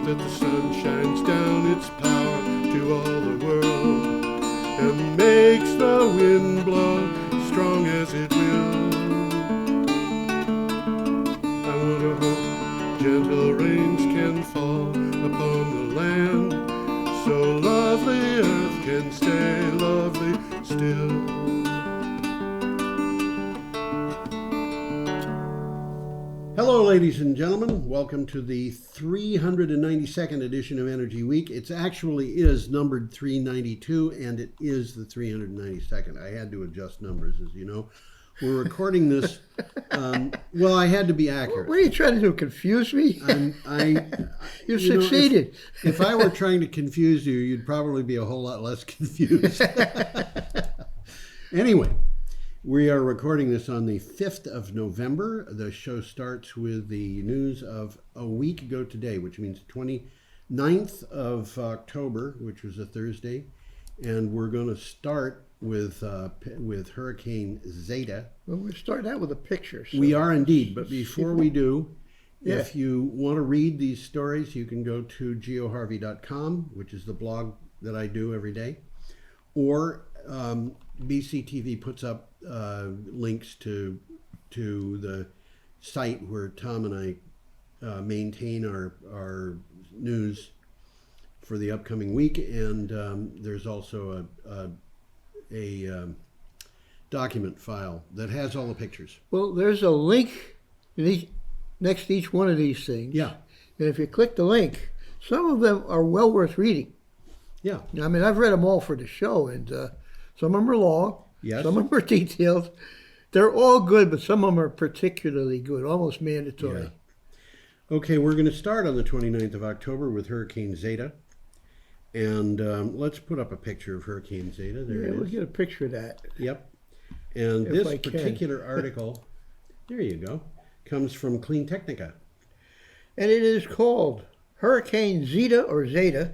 that the sun shines down its power to all the world and makes the wind blow strong as it will. I wonder hope gentle rains can fall upon the land, so lovely earth can stay lovely still. Hello, ladies and gentlemen. Welcome to the 392nd edition of Energy Week. It actually is numbered 392, and it is the 392nd. I had to adjust numbers, as you know. We're recording this. Well, I had to be accurate. What are you trying to do? Confuse me? You succeeded. If I were trying to confuse you, you'd probably be a whole lot less confused. Anyway. We are recording this on the 5th of November. The show starts with the news of a week ago today, which means 29th of October, which was a Thursday. And we're going to start with Hurricane Zeta. Well, we're starting out with a picture. So we are indeed, but before we do, if you want to read these stories, you can go to geoharvey.com, which is the blog that I do every day, or BCTV puts up links to the site where Tom and I maintain our news for the upcoming week, and there's also a document file that has all the pictures. Well, there's a link next to each one of these things. Yeah. And if you click the link, some of them are well worth reading. Yeah. I mean, I've read them all for the show, and some of them are long. Yes. Some of them are detailed. They're all good, but some of them are particularly good, almost mandatory. Yeah. Okay, we're going to start on the 29th of October with Hurricane Zeta. And let's put up a picture of Hurricane Zeta. There it is. We'll get a picture of that. Yep. And this particular article, there you go, comes from Cleantech. And it is called Hurricane Zeta or Zeta,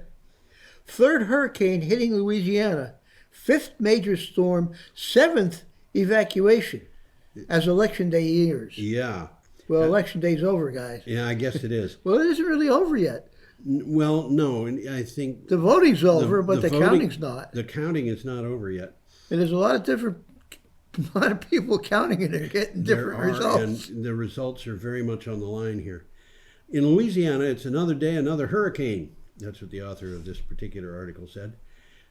third hurricane hitting Louisiana, fifth major storm, seventh evacuation as Election Day nears. Yeah. Well, Election Day's over, guys. Yeah, I guess it is. Well, it isn't really over yet. Well, no, I think... The voting's over, but the counting's not. The counting is not over yet. And there's a lot of people counting and they're getting different results. And the results are very much on the line here. In Louisiana, it's another day, another hurricane. That's what the author of this particular article said.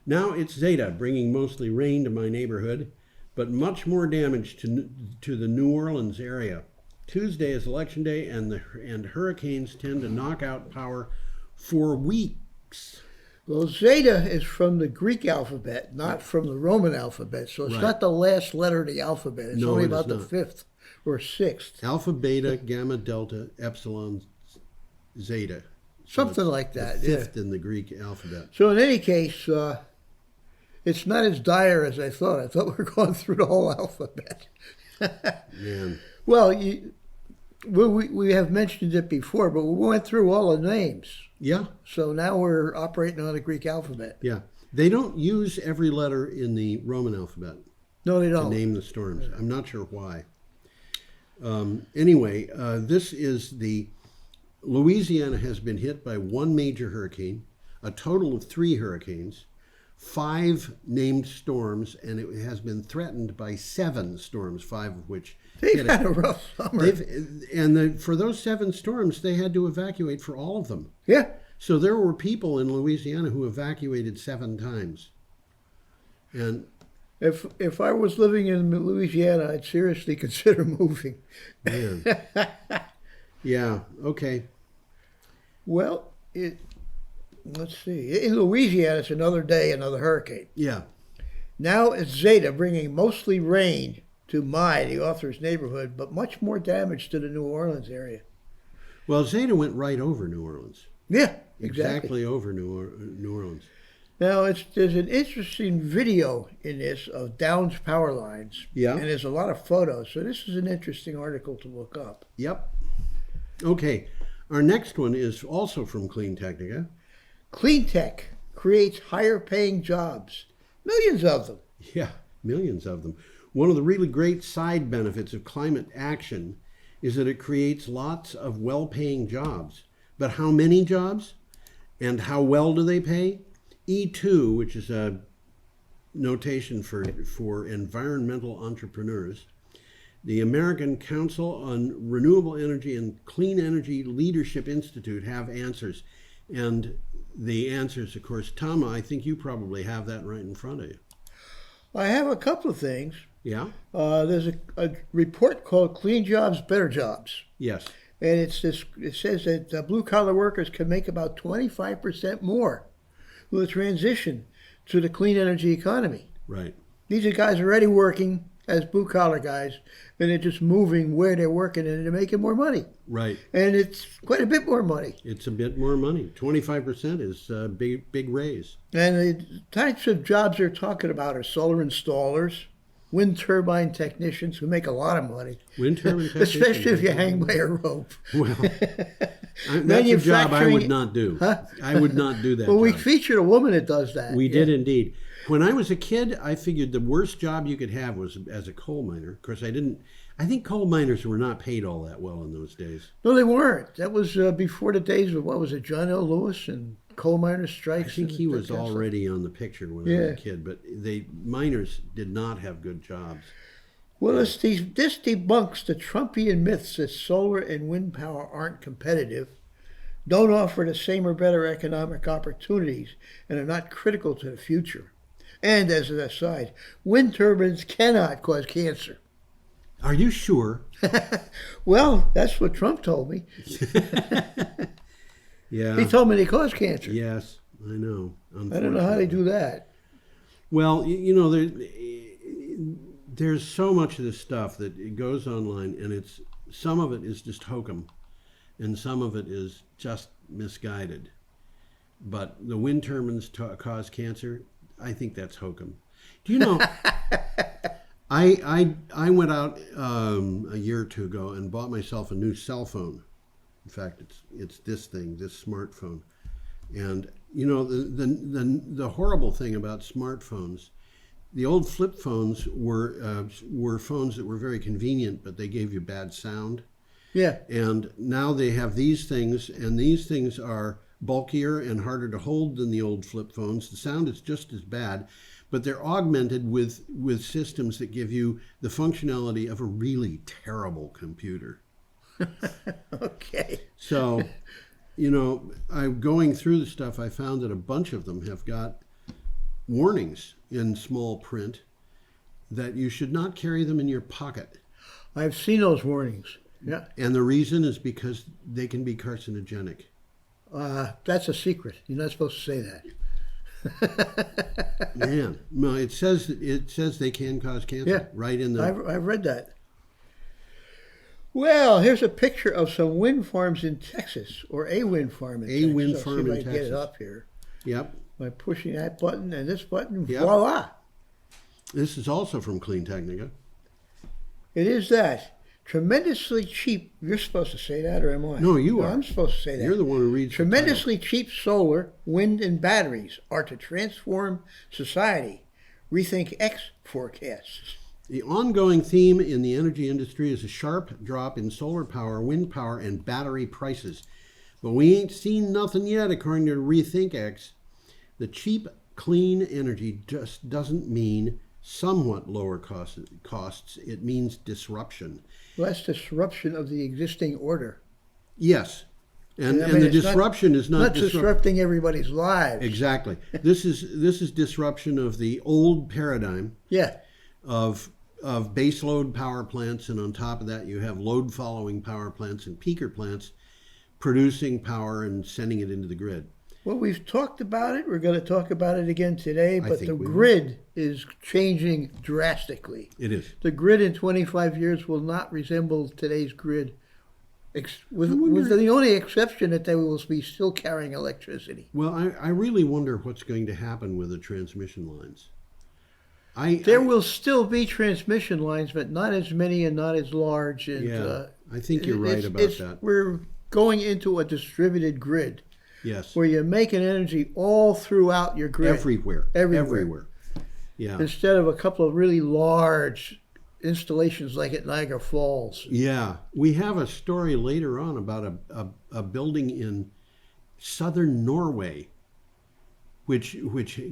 Now it's Zeta, bringing mostly rain to my neighborhood, but much more damage to the New Orleans area. Tuesday is Election Day, and hurricanes tend to knock out power for weeks. Well, Zeta is from the Greek alphabet, not from the Roman alphabet, so it's not the last letter of the alphabet. It's only about the fifth or sixth. Alpha, beta, gamma, delta, epsilon, zeta. Something like that. The fifth in the Greek alphabet. So in any case, it's not as dire as I thought. I thought we were going through the whole alphabet. Man. Well, we have mentioned it before, but we went through all the names. Yeah. So now we're operating on the Greek alphabet. Yeah. They don't use every letter in the Roman alphabet. No, they don't. To name the storms. I'm not sure why. Anyway, this is Louisiana has been hit by one major hurricane, a total of 3 hurricanes, 5 named storms, and it has been threatened by 7 storms, 5 of which They've had a rough summer. For those 7 storms, they had to evacuate for all of them. Yeah. So there were people in Louisiana who evacuated 7 times. And if I was living in Louisiana, I'd seriously consider moving. Man. Yeah, okay. Well, let's see. In Louisiana, it's another day, another hurricane. Yeah. Now it's Zeta, bringing mostly rain to the author's neighborhood, but much more damage to the New Orleans area. Well, Zeta went right over New Orleans. Yeah, exactly over New Orleans. Now, there's an interesting video in this of Downs power lines. Yeah. And there's a lot of photos, so this is an interesting article to look up. Yep. Okay, our next one is also from Cleantech. Cleantech creates higher paying jobs. Millions of them. Yeah, millions of them. One of the really great side benefits of climate action is that it creates lots of well-paying jobs. But how many jobs? And how well do they pay? E2, which is a notation for environmental entrepreneurs, the American Council on Renewable Energy and Clean Energy Leadership Institute have answers. And the answers, of course, Tom, I think you probably have that right in front of you. I have a couple of things. Yeah? There's a report called Clean Jobs, Better Jobs. Yes. And it says that blue-collar workers can make about 25% more with a transition to the clean energy economy. Right. These are guys already working as blue-collar guys, and they're just moving where they're working, and they're making more money. Right. And it's quite a bit more money. It's a bit more money. 25% is a big raise. And the types of jobs they're talking about are solar installers, wind turbine technicians who make a lot of money. Wind turbine technicians. Especially if you hang by a rope. Well, that's a job I would not do. Huh? I would not do that Well, we job. featured a woman that does that. We did indeed. When I was a kid, I figured the worst job you could have was as a coal miner. Of course, I think coal miners were not paid all that well in those days. No, they weren't. That was before the days of, what was it, John L. Lewis and coal miner I strikes. think he was that kind of already on the picture when I was a kid, but miners did not have good jobs. Well, this debunks the Trumpian myths that solar and wind power aren't competitive, don't offer the same or better economic opportunities, and are not critical to the future. And as an aside, wind turbines cannot cause cancer. Are you sure? Well, that's what Trump told me. Yeah. He told me they cause cancer. Yes, I know. I don't know how they do that. Well, there's so much of this stuff that it goes online, and some of it is just hokum, and some of it is just misguided. But the wind turbines cause cancer. I think that's hokum. Do you know? I went out a year or two ago and bought myself a new cell phone. In fact, it's this thing, this smartphone. And the horrible thing about smartphones, the old flip phones were phones that were very convenient, but they gave you bad sound. Yeah. And now they have these things, and these things are bulkier and harder to hold than the old flip phones. The sound is just as bad, but they're augmented with systems that give you the functionality of a really terrible computer. Okay. So, I'm going through the stuff. I found that a bunch of them have got warnings in small print that you should not carry them in your pocket. I've seen those warnings. Yeah. And the reason is because they can be carcinogenic. That's a secret. You're not supposed to say that. Man, no, it says they can cause cancer. Yeah, right in the. I've read that. Well, here's a picture of some wind farms in Texas, or a wind farm in Texas. A wind I'll farm see if in I can Texas. get it up here Yep. by pushing that button and this button. Yep. Voila! This is also from Cleantech. It is that. Tremendously cheap. You're supposed to say that, or am I? No, you are. I'm supposed to say that. You're the one who reads. Tremendously cheap solar, wind, and batteries are to transform society. Rethink X forecasts. The ongoing theme in the energy industry is a sharp drop in solar power, wind power, and battery prices. But we ain't seen nothing yet, according to Rethink X. The cheap, clean energy just doesn't mean somewhat lower costs. It means disruption. Less disruption of the existing order. Yes. And I mean, the disruption is not disrupting everybody's lives. Exactly. This is disruption of the old paradigm. Yeah. Of base load power plants, and on top of that you have load following power plants and peaker plants producing power and sending it into the grid. Well, we've talked about it. We're going to talk about it again today, but the we grid is changing drastically. It is. The grid in 25 years will not resemble today's grid, with the only exception that they will be still carrying electricity. Well, I really wonder what's going to happen with the transmission lines. There will still be transmission lines, but not as many and not as large. And, yeah, I think you're right about that. We're going into a distributed grid. Yes. Where you're making energy all throughout your grid. Everywhere. Yeah. Instead of a couple of really large installations like at Niagara Falls. Yeah. We have a story later on about a building in southern Norway, which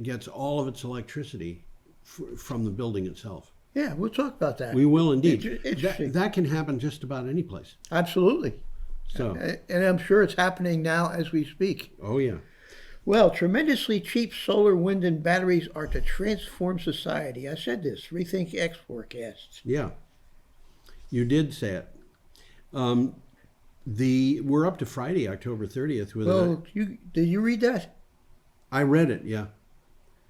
gets all of its electricity from the building itself. Yeah, we'll talk about that. We will indeed. Interesting. That can happen just about any place. Absolutely. So, And I'm sure it's happening now as we speak. oh yeah. Well, tremendously cheap solar, wind, and batteries are to transform society. I said this. Rethink X forecasts. Yeah, you did say it. We're up to Friday, October 30th. Well, did you read that? I read it. Yeah.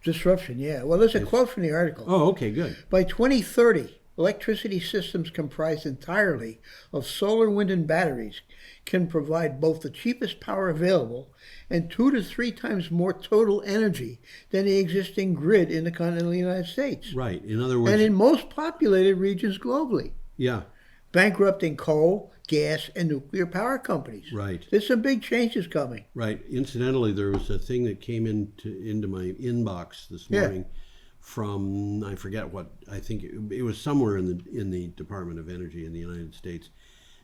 Disruption, yeah. Well, there's a quote from the article. Oh, okay, good. By 2030, electricity systems comprised entirely of solar, wind, and batteries can provide both the cheapest power available and 2 to 3 times more total energy than the existing grid in the continental United States. Right. In other words, And in most populated regions globally, yeah, bankrupting coal, gas, and nuclear power companies. right, There's some big changes coming. right. Incidentally, there was a thing that came into my inbox this morning from, I forget what, I think it was somewhere in the Department of Energy in the United States.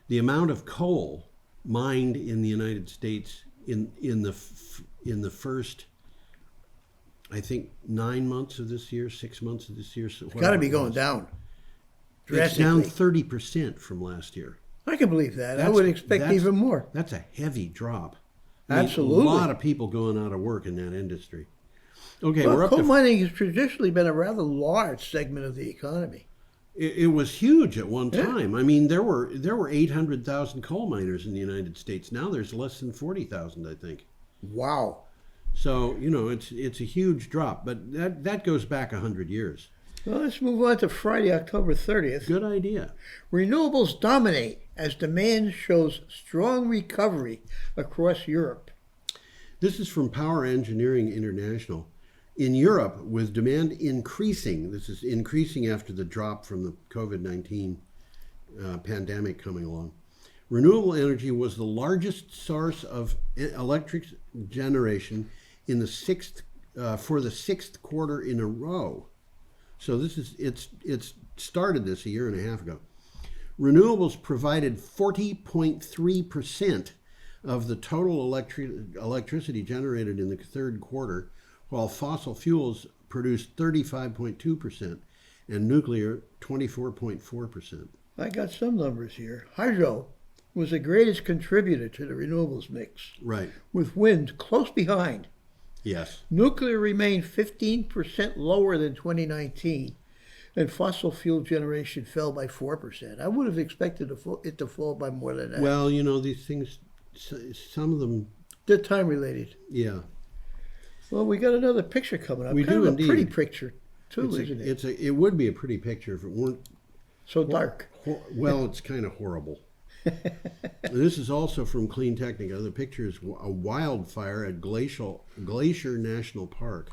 The amount of coal mined in the United States in the first, I think, 9 months of this year, 6 months of this year. So It's got to be going down. It's down Drastically. 30% from last year. I can believe that. I That's- would expect that's- even more. That's a heavy drop. I mean, Absolutely. a lot of people going out of work in that industry. Okay, Well, we're up coal to. mining has traditionally been a rather large segment of the economy. It was huge at one Yeah. time. I mean, there were 800,000 coal miners in the United States. Now there's less than 40,000, I think. Wow. So it's a huge drop, but that goes back 100 years. Well, let's move on to Friday, October 30th. Good idea. Renewables dominate as demand shows strong recovery across Europe. This is from Power Engineering International. In Europe, with demand increasing, this is increasing after the drop from the COVID-19 pandemic coming along, renewable energy was the largest source of electric generation in for the sixth quarter in a row. So it's started this a year and a half ago. Renewables provided 40.3% of the total electricity generated in the third quarter, while fossil fuels produced 35.2% and nuclear 24.4%. I got some numbers here. Hydro was the greatest contributor to the renewables mix, Right. with wind close behind. Yes. Nuclear remained 15% lower than 2019, and fossil fuel generation fell by 4%. I would have expected it to fall by more than that. Well, these things, some of them, They're time related. yeah. Well, we got another picture coming up. We kind do of a indeed. pretty picture, too, isn't it? It would be a pretty picture if it weren't. So dark. Well, it's kind of horrible. This is also from Cleantech. The picture is a wildfire at Glacier National Park.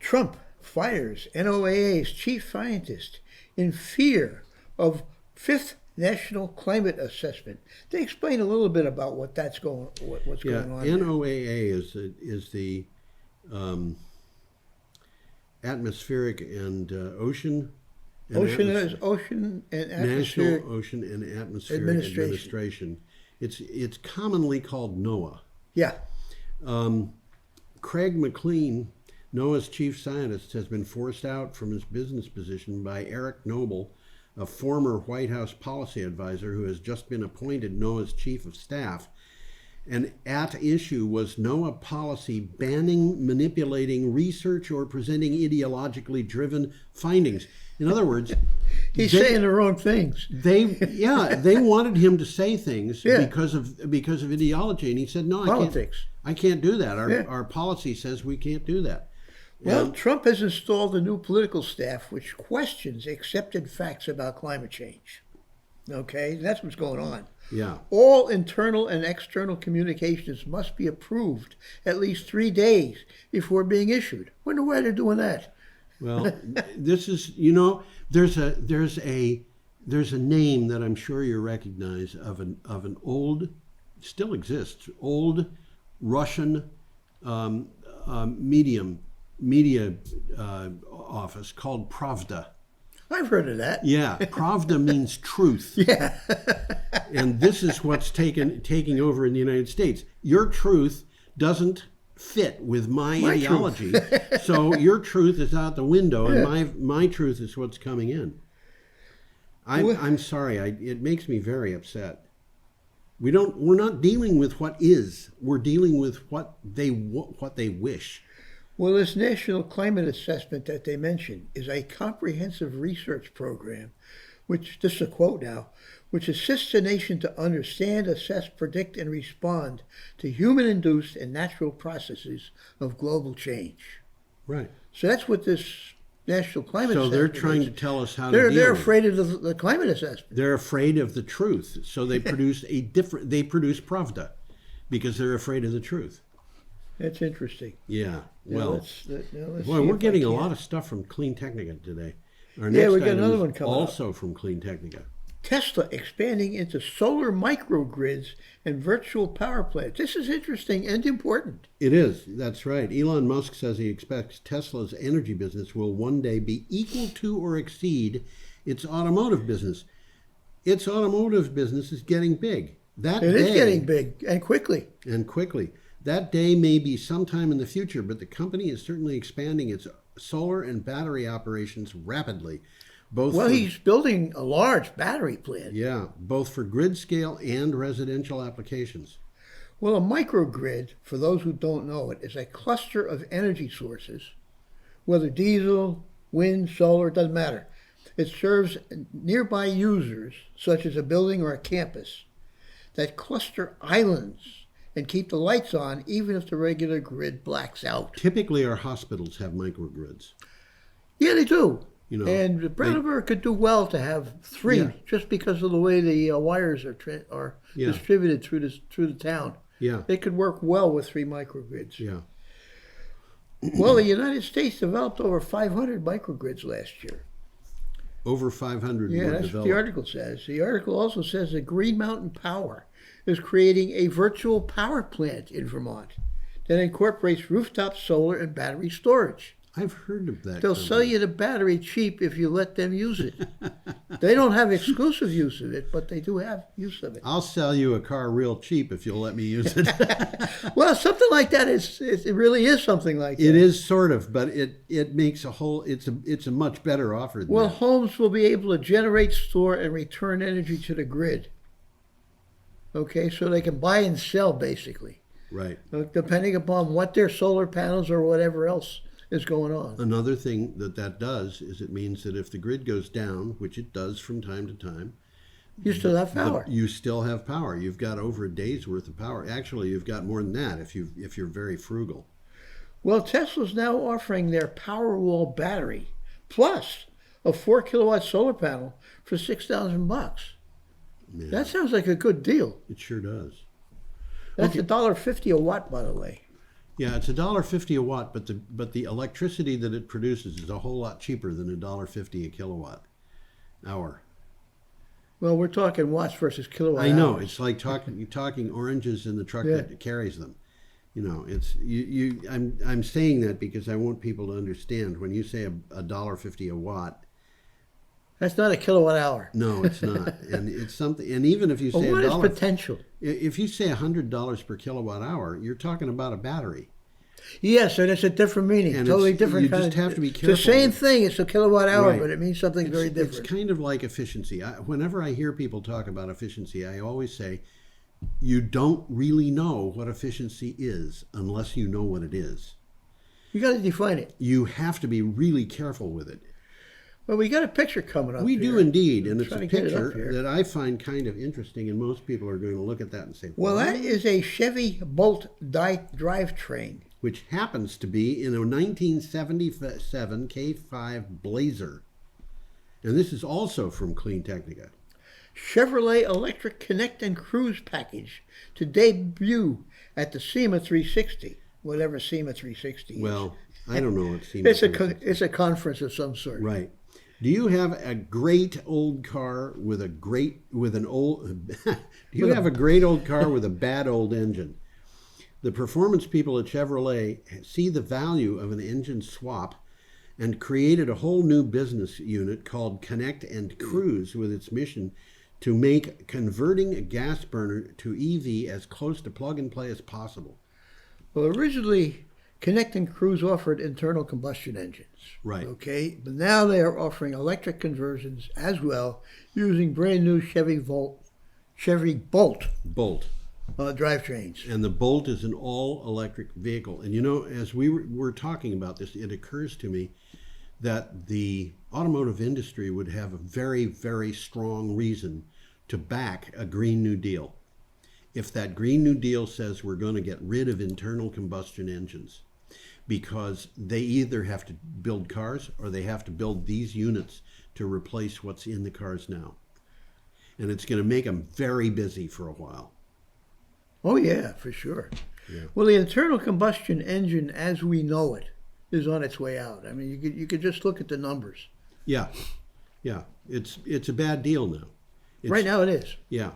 Trump fires NOAA's chief scientist in fear of fifth national climate assessment. They explain a little bit about what's going on. there. NOAA is the atmospheric and ocean. Ocean and atmosphere. National Ocean and Atmospheric Administration. It's commonly called NOAA. Yeah. Craig McLean, NOAA's chief scientist, has been forced out from his business position by Eric Noble, a former White House policy advisor who has just been appointed NOAA's chief of staff. And at issue was NOAA policy banning manipulating research or presenting ideologically driven findings. In other words, He's saying the wrong things. they wanted him to say things Yeah. because of ideology, and he said, "No, Politics. I can't do that. Yeah. Our policy says we can't do that." Well, Trump has installed a new political staff which questions accepted facts about climate change. Okay, that's what's going on. Yeah. All internal and external communications must be approved at least 3 days before being issued. Wonder why they're doing that. Well, this is there's a name that I'm sure you recognize of an old, still exists, old Russian media office called Pravda. I've heard of that. Yeah, Pravda means truth. Yeah. And this is what's taking over in the United States. Your truth doesn't fit with my ideology. So your truth is out the window, and my truth is what's coming in. I'm sorry. It makes me very upset. We're not dealing with what is. We're dealing with what they wish. Well, this National Climate Assessment that they mentioned is a comprehensive research program, which, this is a quote now, which assists a nation to understand, assess, predict, and respond to human-induced and natural processes of global change. Right. So that's what this National Climate Assessment is. So they're trying to tell us how to deal They're with it. afraid of the climate assessment. They're afraid of the truth. So they produce they produce Pravda because they're afraid of the truth. That's interesting. Yeah. Now Well, let's boy, we're getting a can. lot of stuff from Cleantechnica today. Our Yeah, next we got item another is one coming up. also from Cleantechnica. Tesla expanding into solar microgrids and virtual power plants. This is interesting and important. It is. That's right. Elon Musk says he expects Tesla's energy business will one day be equal to or exceed its automotive business. Its automotive business is getting big. It is getting big and quickly. And quickly. That day may be sometime in the future, but the company is certainly expanding its solar and battery operations rapidly. He's building a large battery plant. Yeah, both for grid scale and residential applications. Well, a microgrid, for those who don't know it, is a cluster of energy sources, whether diesel, wind, solar, it doesn't matter. It serves nearby users, such as a building or a campus, that cluster islands and keep the lights on even if the regular grid blacks out. Typically, our hospitals have microgrids. Yeah, they do. You know, and Brattleboro could do well to have three, just because of the way the wires are distributed through the town. Yeah, they could work well with 3 microgrids. Yeah. Well, the United States developed over 500 microgrids last year. Over 500 Yeah, were that's developed. what the article says. The article also says that Green Mountain Power is creating a virtual power plant in Vermont that incorporates rooftop solar and battery storage. I've heard of that. They'll sell you the battery cheap if you let them use it. They don't have exclusive use of it, but they do have use of it. I'll sell you a car real cheap if you'll let me use it. Well, something like that it really is something like that. It is sort of, but it makes it's a much better offer than Well, that. homes will be able to generate, store, and return energy to the grid. Okay, so they can buy and sell, basically. Right. Depending upon what their solar panels or whatever else is going on. Another thing that does is it means that if the grid goes down, which it does from time to time, you still have power. You still have power. You've got over a day's worth of power. Actually, you've got more than that if you're very frugal. Well, Tesla's now offering their Powerwall battery plus a 4-kilowatt solar panel for $6,000. Man, That sounds like a good deal. it sure does. That's Okay. $1.50 a watt, by the way. Yeah, it's $1.50 a watt, but the electricity that it produces is a whole lot cheaper than $1.50 a kilowatt hour. Well, we're talking watts versus kilowatt I know hours. it's like talking oranges in the truck Yeah. that carries them. You know, it's I'm saying that because I want people to understand when you say $1.50 a watt. That's not a kilowatt hour. No, it's not, and it's something. And even if you say Well, what is $1, potential? if you say $100 per kilowatt hour, you're talking about a battery. Yes, and it's a different meaning. And Totally it's- different you kind just of. have to be It's the careful same with- thing. It's a kilowatt hour, Right. but it means something very different. It's kind of like efficiency. Whenever I hear people talk about efficiency, I always say, you don't really know what efficiency is unless you know what it is. You got to define it. You have to be really careful with it. Well, we got a picture coming up. We here. do indeed, and I'm it's a trying to get it up picture here. that I find kind of interesting, and most people are going to look at that and say, Well, "What?" that is a Chevy Bolt drivetrain. Which happens to be in a 1977 K5 Blazer. And this is also from Cleantechnica. Chevrolet Electric Connect and Cruise package to debut at the SEMA 360, whatever SEMA 360 is. Well, I don't know what seems. It's a conference of some sort. Right. Do you have a great old car with a great old car with a bad old engine? The performance people at Chevrolet see the value of an engine swap and created a whole new business unit called Connect and Cruise with its mission to make converting a gas burner to EV as close to plug and play as possible. Well, originally, Connect and Cruise offered internal combustion engines. Right. Okay, but now they are offering electric conversions as well, using brand new Chevy Bolt drivetrains. And the Bolt is an all-electric vehicle. And you know, as we were talking about this, it occurs to me that the automotive industry would have a very, very strong reason to back a Green New Deal. If that Green New Deal says we're going to get rid of internal combustion engines because they either have to build cars or they have to build these units to replace what's in the cars now. And it's going to make them very busy for a while. Oh, yeah, for sure. Yeah. Well, the internal combustion engine as we know it is on its way out. I mean, you could just look at the numbers. Yeah. It's a bad deal now. Right now it is. Yeah.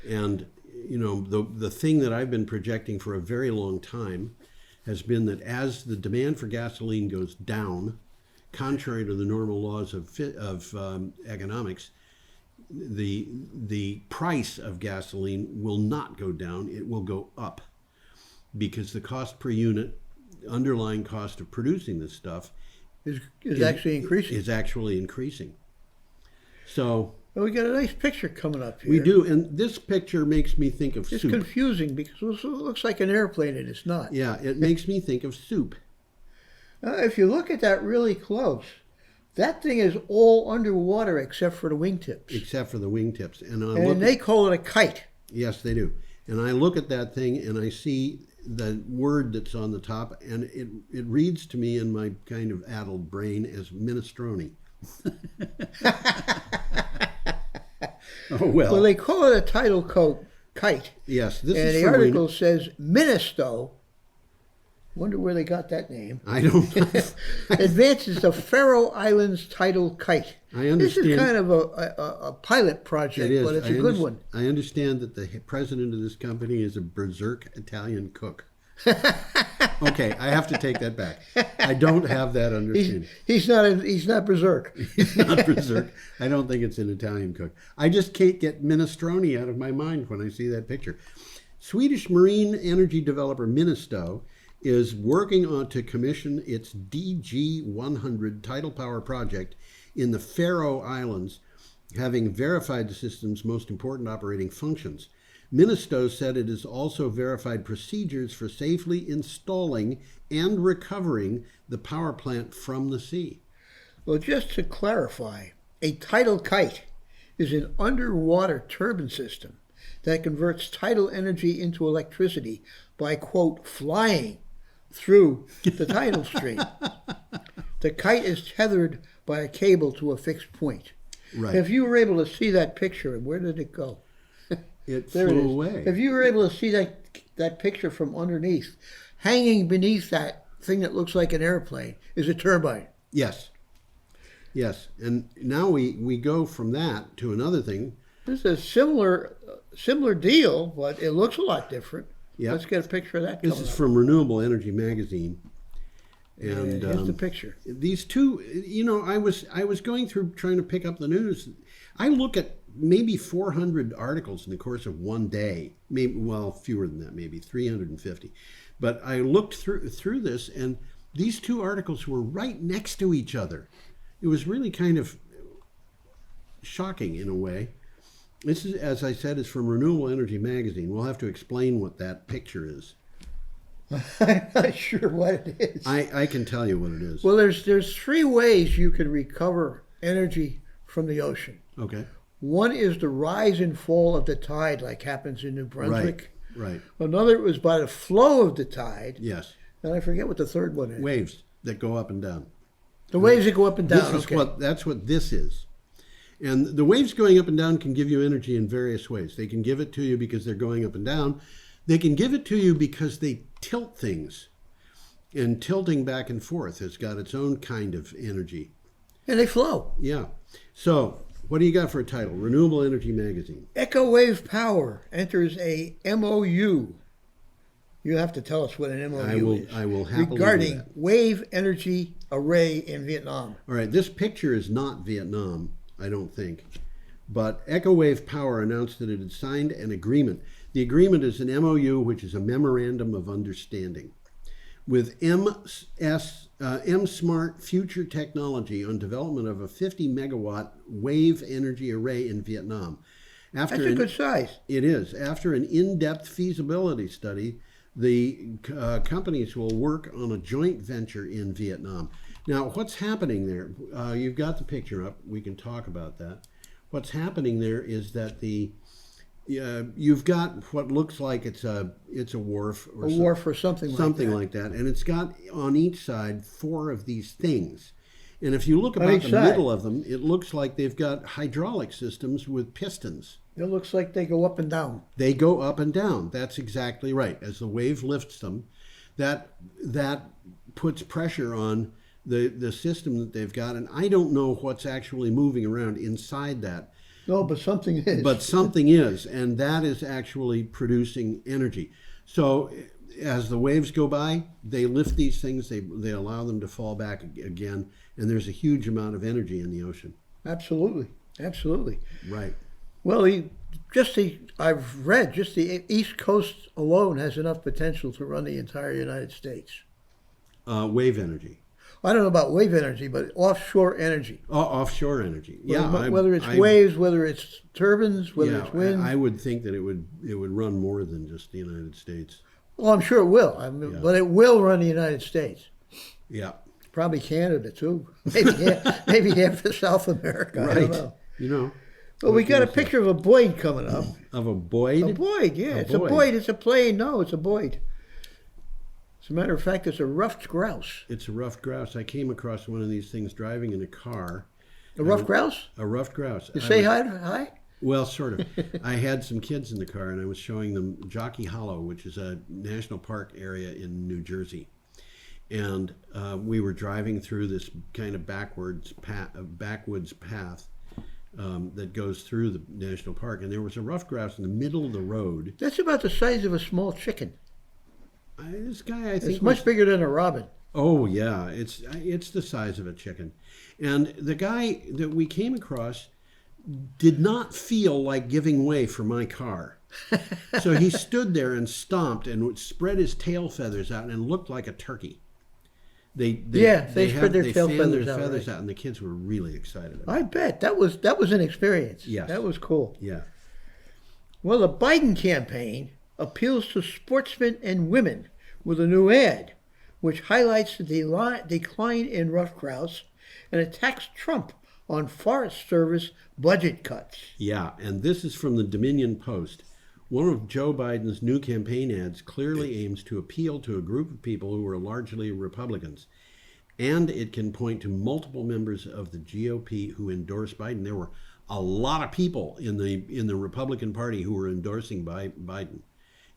And, you know, the thing that I've been projecting for a very long time has been that as the demand for gasoline goes down, contrary to the normal laws of economics, the price of gasoline will not go down, it will go up, because the cost per unit, underlying cost of producing this stuff is actually increasing. Is actually increasing. So well, we got a nice picture coming up here. we do, and this picture makes me think of It's soup. confusing because it looks like an airplane and it's not. Yeah, it makes me think of soup. If you look at that really close, that thing is all underwater except for the wingtips. Except for the wingtips. And they call it a kite. Yes, they do. And I look at that thing and I see the word that's on the top, and it reads to me in my kind of addled brain as minestrone. Oh, well. Well, they call it a tidal kite. Yes, this and is the from article says Ministo. Wonder where they got that name. I don't know. Advances the Faroe Islands tidal kite. I understand. This is kind of a pilot project, but it's a good one. I understand that the president of this company is a berserk Italian cook. Okay, I have to take that back. I don't have that understanding. He's not berserk. He's not berserk. I don't think it's an Italian cook. I just can't get minestrone out of my mind when I see that picture. Swedish marine energy developer Ministo is working on to commission its DG100 tidal power project in the Faroe Islands, having verified the system's most important operating functions. Ministo said it has also verified procedures for safely installing and recovering the power plant from the sea. Well, just to clarify, a tidal kite is an underwater turbine system that converts tidal energy into electricity by, quote, flying through the tidal stream. The kite is tethered by a cable to a fixed point. Right. If you were able to see that picture, where did it go? It There flew it is. away. If you were able to see that picture from underneath, hanging beneath that thing that looks like an airplane is a turbine. Yes. And now we go from that to another thing. This is a similar deal, but it looks a lot different. Yep. Let's get a picture of that. This is from Renewable Energy magazine. And here's the picture. These two, you know, I was going through trying to pick up the news. I look at maybe 400 articles in the course of one day. Maybe, well, fewer than that, maybe 350. But I looked through this, and these two articles were right next to each other. It was really kind of shocking in a way. This is, as I said, is from Renewable Energy magazine. We'll have to explain what that picture is. I'm not sure what it is. I can tell you what it is. Well, there's three ways you can recover energy from the ocean. Okay. One is the rise and fall of the tide, like happens in New Brunswick. Right. Another was by the flow of the tide. Yes. And I forget what the third one is. Waves that go up and down. The waves that go up and down. That's what this is. And the waves going up and down can give you energy in various ways. They can give it to you because they're going up and down. They can give it to you because they tilt things. And tilting back and forth has got its own kind of energy. And they flow. Yeah. So, what do you got for a title? Renewable Energy magazine. Echo Wave Power enters a MOU. You have to tell us what an MOU is. I will happily do regarding that. wave energy array in Vietnam. All right, this picture is not Vietnam, I don't think. But EchoWave Power announced that it had signed an agreement. The agreement is an MOU, which is a Memorandum of Understanding, with M-Smart Future Technology on development of a 50 megawatt wave energy array in Vietnam. That's a good size. It is. After an in-depth feasibility study, the companies will work on a joint venture in Vietnam. Now, what's happening there? You've got the picture up. We can talk about that. What's happening there is that you've got what looks like it's a wharf or something like that, and it's got on each side 4 of these things. And if you look about the middle of them, it looks like they've got hydraulic systems with pistons. It looks like they go up and down. They go up and down. That's exactly right. As the wave lifts them, that puts pressure on the system that they've got. And I don't know what's actually moving around inside that. No, but something is. But something is, and that is actually producing energy. So as the waves go by, they lift these things, they allow them to fall back again, and there's a huge amount of energy in the ocean. Absolutely. Right. Well, I've read just the East Coast alone has enough potential to run the entire United States. Wave energy. I don't know about wave energy, but offshore energy. Offshore energy. Yeah. Whether it's waves, whether it's turbines, whether it's wind. I would think that it would run more than just the United States. Well, I'm sure it will. But it will run the United States. Yeah. Probably Canada too. Maybe half of South America. Right. I don't know. Well, we got a picture of a Boyd coming up. Of a Boyd? A Boyd, yeah. It's a Boyd. It's a plane. No, it's a Boyd. As a matter of fact, it's a ruffed grouse. It's a ruffed grouse. I came across one of these things driving in a car. A ruffed grouse? A ruffed grouse. You say hi? Well, sort of. I had some kids in the car, and I was showing them Jockey Hollow, which is a national park area in New Jersey. And we were driving through this kind of backwoods path that goes through the national park, and there was a ruffed grouse in the middle of the road. That's about the size of a small chicken. This guy, I think, it's much bigger than a robin. Oh yeah, it's the size of a chicken, and the guy that we came across did not feel like giving way for my car, so he stood there and stomped and spread his tail feathers out and looked like a turkey. They spread their tail feathers out, and the kids were really excited about it. I bet that was an experience. Yes, that was cool. Yeah. Well, the Biden campaign appeals to sportsmen and women with a new ad, which highlights the decline in ruffed grouse and attacks Trump on Forest Service budget cuts. Yeah, and this is from the Dominion Post. One of Joe Biden's new campaign ads clearly aims to appeal to a group of people who are largely Republicans. And it can point to multiple members of the GOP who endorse Biden. There were a lot of people in the Republican Party who were endorsing Biden.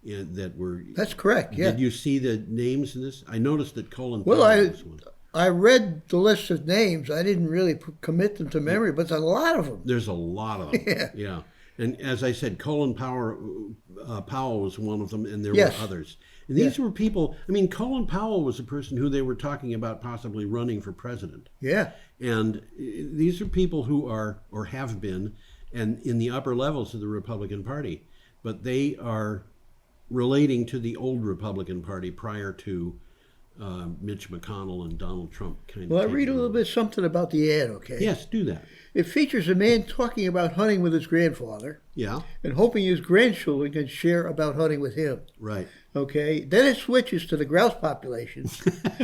That's correct, yeah. Did you see the names in this? I noticed that Colin Powell was one. I read the list of names. I didn't really commit them to memory, but there's a lot of them. There's a lot of them, yeah. And as I said, Colin Powell was one of them, and there were others. And these were people, Colin Powell was a person who they were talking about possibly running for president. Yeah. And these are people who are, or have been, and in the upper levels of the Republican Party. But they are relating to the old Republican Party prior to Mitch McConnell and Donald Trump. Well, I read a little bit something about the ad, okay? Yes, do that. It features a man talking about hunting with his grandfather. Yeah. And hoping his grandchildren can share about hunting with him. Right. Okay. Then it switches to the grouse populations,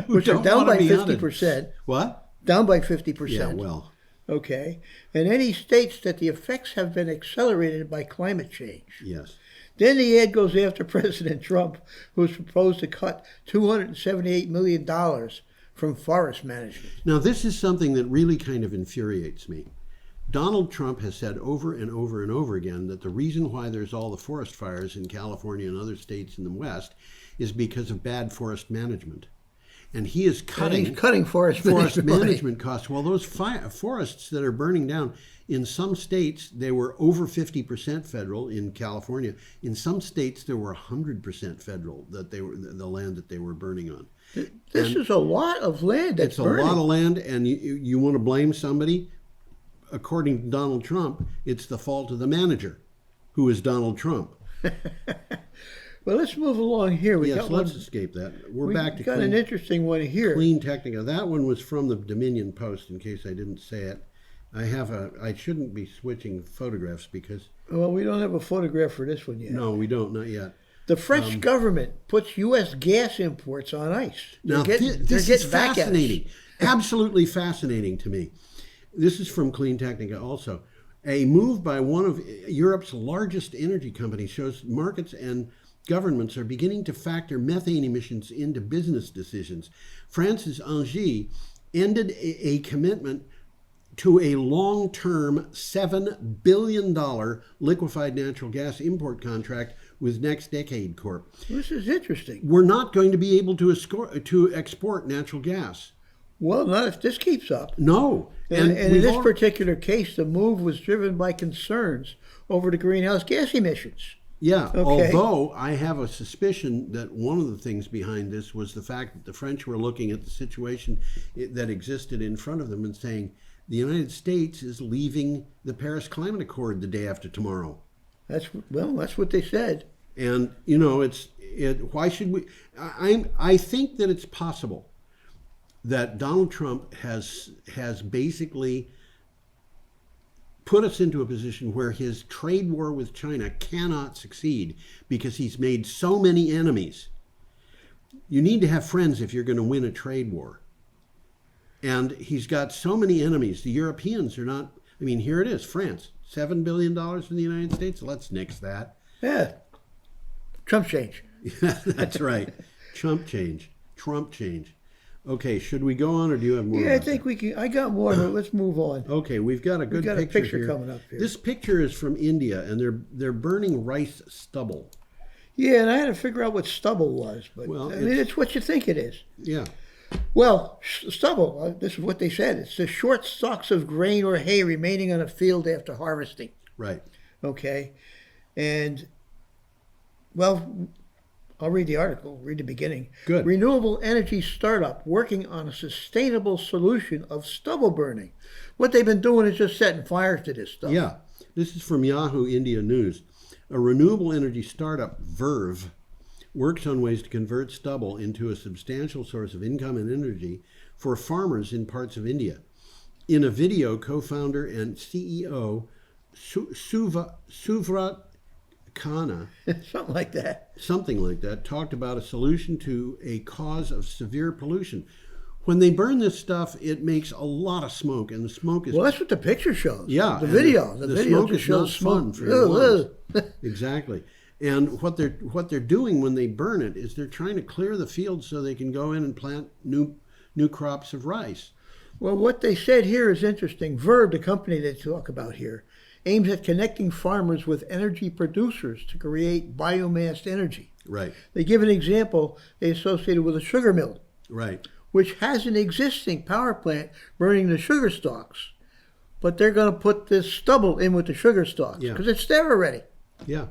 which are down by 50%. What? Down by 50%. Yeah, well. Okay. And then he states that the effects have been accelerated by climate change. Yes. Then the ad goes after President Trump, who has proposed to cut $278 million from forest management. Now, this is something that really kind of infuriates me. Donald Trump has said over and over and over again that the reason why there's all the forest fires in California and other states in the West is because of bad forest management. and he is cutting, he's cutting forest management costs. Well, those forests that are burning down, in some states they were over 50% federal. In California, in some states there were 100% federal that they were the land that they were burning on. This is a lot of land. It's burning. A lot of land, and you want to blame somebody? According to Donald Trump, it's the fault of the manager, who is Donald Trump. Well, let's move along here. Let's escape that. We're back to an interesting one here. Clean Technica. That one was from the Dominion Post, in case I didn't say it. I shouldn't be switching photographs because... Well, we don't have a photograph for this one yet. No, we don't, not yet. The French government puts U.S. gas imports on ice. This is fascinating. Absolutely fascinating to me. This is from Clean Technica also. A move by one of Europe's largest energy companies shows markets and governments are beginning to factor methane emissions into business decisions. France's Engie ended a commitment to a long-term $7 billion liquefied natural gas import contract with Next Decade Corp. This is interesting. We're not going to be able to export natural gas. Well, not if this keeps up. No. And in this particular case, the move was driven by concerns over the greenhouse gas emissions. Yeah, okay. Although I have a suspicion that one of the things behind this was the fact that the French were looking at the situation that existed in front of them and saying, the United States is leaving the Paris Climate Accord the day after tomorrow. That's what they said. And, why should we... I think that it's possible that Donald Trump has basically put us into a position where his trade war with China cannot succeed because he's made so many enemies. You need to have friends if you're going to win a trade war. And he's got so many enemies. The Europeans are not... I mean, here it is, France. $7 billion in the United States. Let's nix that. Yeah. Trump change. Yeah, that's right. Trump change. Okay, should we go on or do you have more? Yeah, I think we can. I got more, but let's move on. Okay, we've got a good picture here. Coming up here. This picture is from India, and they're burning rice stubble. Yeah, and I had to figure out what stubble was, but it's what you think it is. Yeah. Well, stubble, this is what they said. It's the short stalks of grain or hay remaining on a field after harvesting. Right. Okay. And, well, I'll read the article, read the beginning. Good. Renewable energy startup working on a sustainable solution of stubble burning. What they've been doing is just setting fires to this stuff. Yeah. This is from Yahoo India News. A renewable energy startup, Verve, works on ways to convert stubble into a substantial source of income and energy for farmers in parts of India. In a video, co-founder and CEO Suvrat Khanna, something like that, talked about a solution to a cause of severe pollution. When they burn this stuff, it makes a lot of smoke, and the smoke is... Well, that's what the picture shows. Yeah. The video smoke just is shows not smoke. Fun for your lungs. Exactly. And what they're doing when they burn it is they're trying to clear the field so they can go in and plant new crops of rice. Well, what they said here is interesting. Verve, the company they talk about here, aims at connecting farmers with energy producers to create biomass energy. Right. They give an example they associated with a sugar mill. Right. Which has an existing power plant burning the sugar stalks. But they're going to put this stubble in with the sugar stalks because it's there already. Yeah.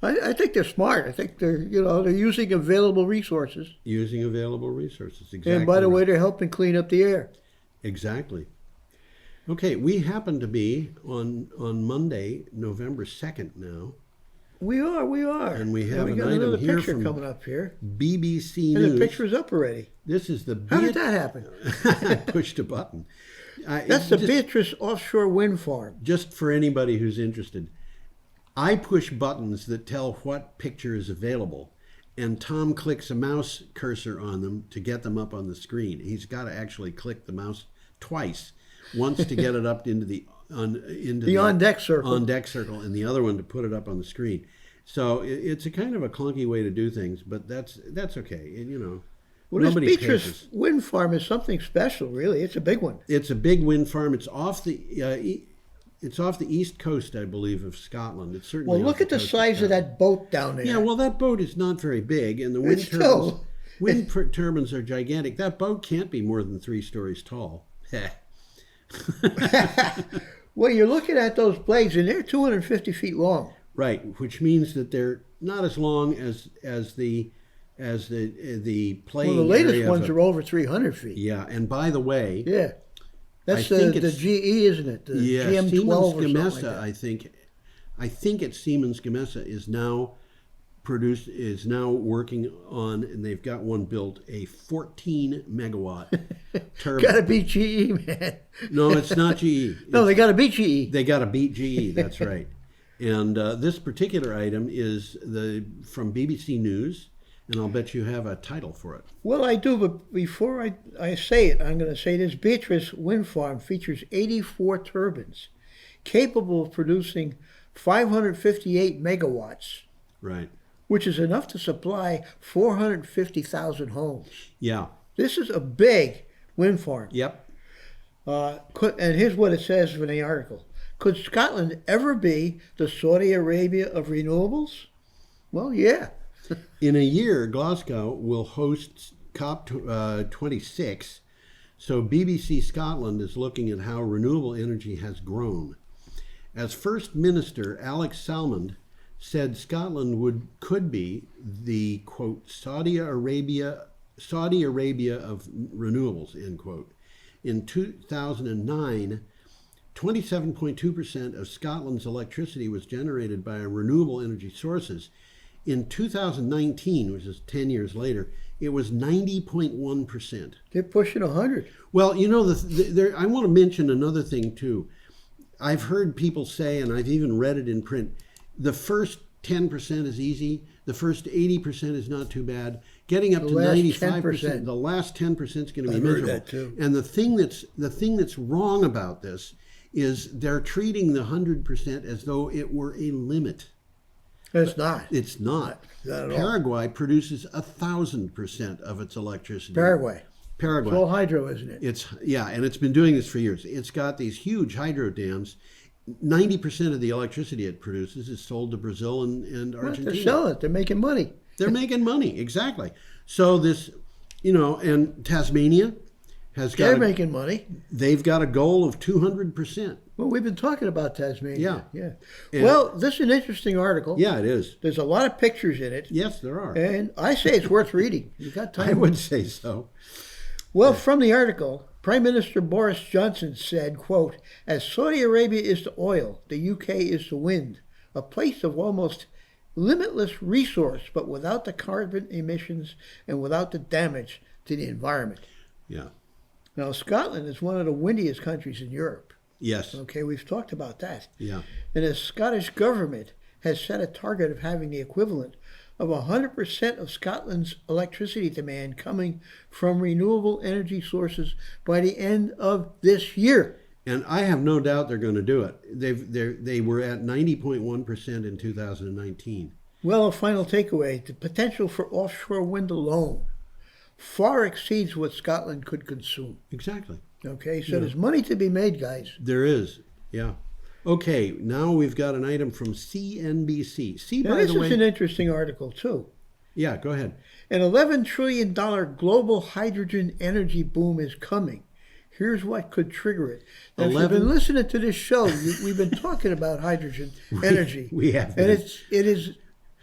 I think they're smart. I think they're using available resources. Exactly. And by the way, they're helping clean up the air. Exactly. Okay, we happen to be on Monday, November 2nd now. We are. And we have an another item here picture from coming up here. BBC News. And the picture's up already. This is the... How did that happen? I pushed a button. That's the Beatrice offshore wind farm. Just for anybody who's interested. I push buttons that tell what picture is available, and Tom clicks a mouse cursor on them to get them up on the screen. He's got to actually click the mouse twice, once to get it up into the on-deck circle, and the other one to put it up on the screen. So it's a kind of a clunky way to do things, but that's okay. Well, this Beatrice wind farm is something special, really. It's a big one. It's a big wind farm. It's off the east coast, I believe, of Scotland. It's certainly. Well, look at the size of that boat down there. Yeah, well, that boat is not very big, and the wind turbines. Wind turbines are gigantic. That boat can't be more than 3 stories tall. Well, you're looking at those blades, and they're 250 feet long. Right, which means that they're not as long as the playing Well, the latest area ones are over 300 feet. Yeah, and by the way, Yeah, that's I think the it's- GE, isn't it? The yeah, GM12 Siemens or something like Gamesa, that. I think it's Siemens Gamesa is now working on, and they've got one built, a 14 megawatt turbine. Got to beat GE, man. No, it's not GE. No, they got to beat GE. They got to beat GE. That's right. And this particular item is from BBC News, and I'll bet you have a title for it. Well, I do, but before I say it, I'm going to say this. Beatrice Wind Farm features 84 turbines capable of producing 558 megawatts, Right. which is enough to supply 450,000 homes. Yeah. This is a big wind farm. Yep. And here's what it says in the article. Could Scotland ever be the Saudi Arabia of renewables? Well, yeah. In a year, Glasgow will host COP26. So BBC Scotland is looking at how renewable energy has grown. As First Minister Alex Salmond said, Scotland could be the, quote, Saudi Arabia of renewables, end quote. In 2009, 27.2% of Scotland's electricity was generated by renewable energy sources. In 2019, which is 10 years later, it was 90.1%. They're pushing 100. Well, you know, I want to mention another thing, too. I've heard people say, and I've even read it in print, the first 10% is easy. The first 80% is not too bad. Getting up to 95%, the last 10% is going to be miserable. Heard that too. And the thing that's wrong about this is they're treating the 100% as though it were a limit. It's not. It's not. Not at all. Paraguay produces 1,000% of its electricity. Paraguay. Paraguay. It's all hydro, isn't it? And it's been doing this for years. It's got these huge hydro dams. 90% of the electricity it produces is sold to Brazil and Argentina. They're selling it. They're making money. They're making money, exactly. So this, and Tasmania They're making money. They've got a goal of 200%. Well, we've been talking about Tasmania. Yeah. Well, this is an interesting article. Yeah, it is. There's a lot of pictures in it. Yes, there are. And I say it's worth reading. You got time? I would say so. Well, from the article, Prime Minister Boris Johnson said, quote, as Saudi Arabia is to oil, the UK is to wind, a place of almost limitless resource, but without the carbon emissions and without the damage to the environment. Yeah. Now, Scotland is one of the windiest countries in Europe. Yes. Okay, we've talked about that. Yeah. And the Scottish government has set a target of having the equivalent of 100% of Scotland's electricity demand coming from renewable energy sources by the end of this year. And I have no doubt they're going to do it. They were at 90.1% in 2019. Well, a final takeaway, the potential for offshore wind alone far exceeds what Scotland could consume. Exactly. Okay, so there's money to be made, guys. There is, yeah. Okay, now we've got an item from CNBC. Now, this is an interesting article, too. Yeah, go ahead. An $11 trillion global hydrogen energy boom is coming. Here's what could trigger it. Now, if you've been listening to this show, we've been talking about hydrogen energy. We have. And it is